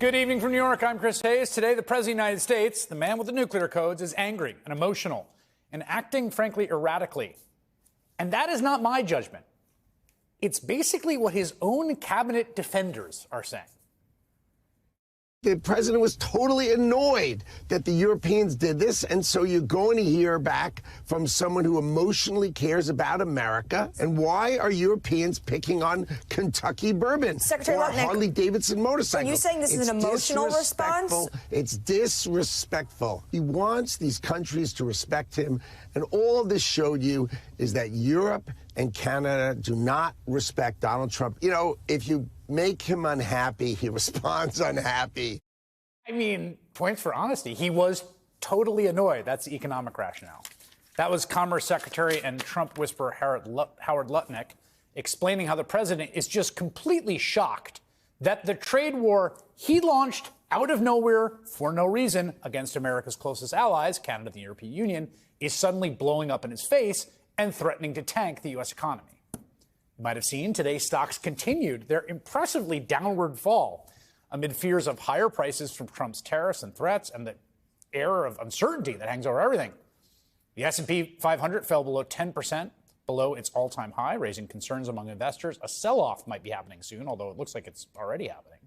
Good evening from New York. I'm Chris Hayes. Today, the President of the United States, the man with the nuclear codes, is angry and emotional and acting, frankly, erratically. And that is not my judgment. It's basically what his own cabinet defenders are saying. The president was totally annoyed that the Europeans did this, and so you're going to hear back from someone who emotionally cares about America. And why are Europeans picking on Kentucky bourbon Secretary or Lutnick, Harley-Davidson motorcycles? Are you saying this is an emotional response? It's disrespectful. He wants these countries to respect him, and all this showed you is that Europe and Canada do not respect Donald Trump. You know, if you make him unhappy, he responds unhappy. I mean, points for honesty. He was totally annoyed. That's the economic rationale. That was Commerce Secretary and Trump whisperer Howard Lutnick explaining how the president is just completely shocked that the trade war he launched out of nowhere for no reason against America's closest allies, Canada and the European Union, is suddenly blowing up in his face and threatening to tank the U.S. economy. You might have seen today stocks continued their impressively downward fall amid fears of higher prices from Trump's tariffs and threats and the air of uncertainty that hangs over everything. The S&P 500 fell below 10%, below its all-time high, raising concerns among investors. A sell-off might be happening soon, although it looks like it's already happening.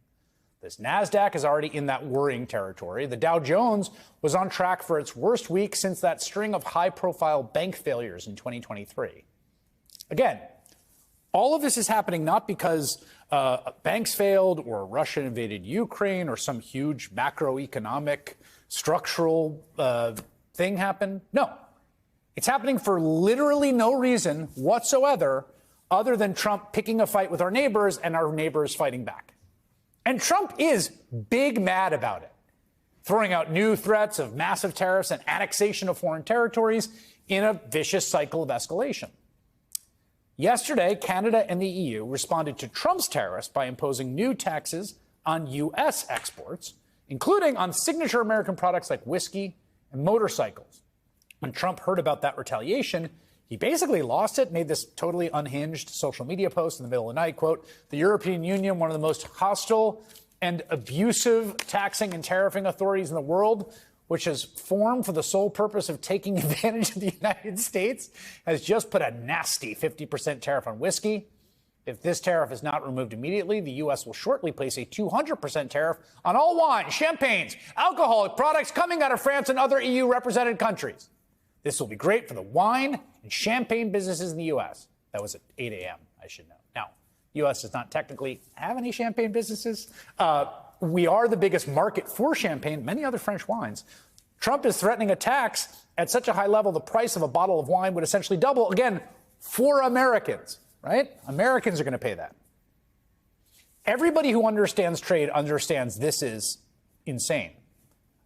This NASDAQ is already in that worrying territory. The Dow Jones was on track for its worst week since that string of high-profile bank failures in 2023. Again, all of this is happening not because banks failed or Russia invaded Ukraine or some huge macroeconomic structural thing happened. No, it's happening for literally no reason whatsoever other than Trump picking a fight with our neighbors and our neighbors fighting back. And Trump is big mad about it, throwing out new threats of massive tariffs and annexation of foreign territories in a vicious cycle of escalation. Yesterday, Canada and the EU responded to Trump's tariffs by imposing new taxes on U.S. exports, including on signature American products like whiskey and motorcycles. When Trump heard about that retaliation, he basically lost it, made this totally unhinged social media post in the middle of the night, quote, "The European Union, one of the most hostile and abusive taxing and tariffing authorities in the world, which has formed for the sole purpose of taking advantage of the United States, has just put a nasty 50% tariff on whiskey. If this tariff is not removed immediately, the U.S. will shortly place a 200% tariff on all wine, champagnes, alcoholic products coming out of France and other EU-represented countries. This will be great for the wine and champagne businesses in the U.S." That was at 8 a.m., I should know. Now, the U.S. does not technically have any champagne businesses. We are the biggest market for champagne, many other French wines. Trump is threatening a tax at such a high level, the price of a bottle of wine would essentially double, again, for Americans, right? Americans are going to pay that. Everybody who understands trade understands this is insane.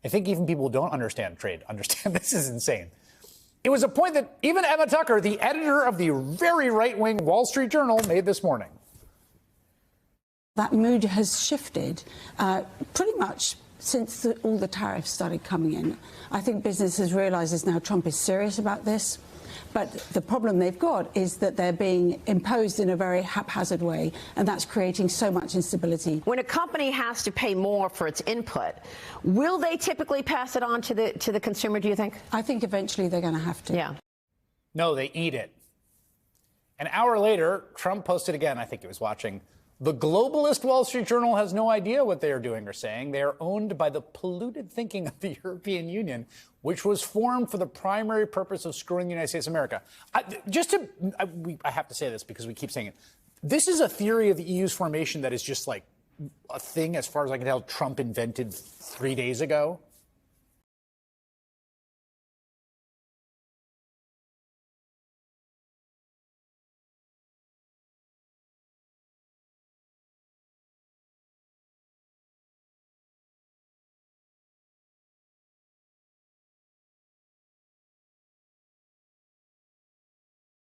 I think even people who don't understand trade understand this is insane. It was a point that even Emma Tucker, the editor of the very right-wing Wall Street Journal, made this morning. That mood has shifted pretty much since all the tariffs started coming in. I think businesses realises now Trump is serious about this. But the problem they've got is that they're being imposed in a very haphazard way, and that's creating so much instability. When a company has to pay more for its input, will they typically pass it on to the consumer, do you think? I think eventually they're going to have to. Yeah. No, they eat it. An hour later, Trump posted again, I think he was watching, "The globalist Wall Street Journal has no idea what they are doing or saying. They are owned by the polluted thinking of the European Union, which was formed for the primary purpose of screwing the United States of America." I have to say this because we keep saying it. This is a theory of the EU's formation that is just like a thing, as far as I can tell, Trump invented 3 days ago.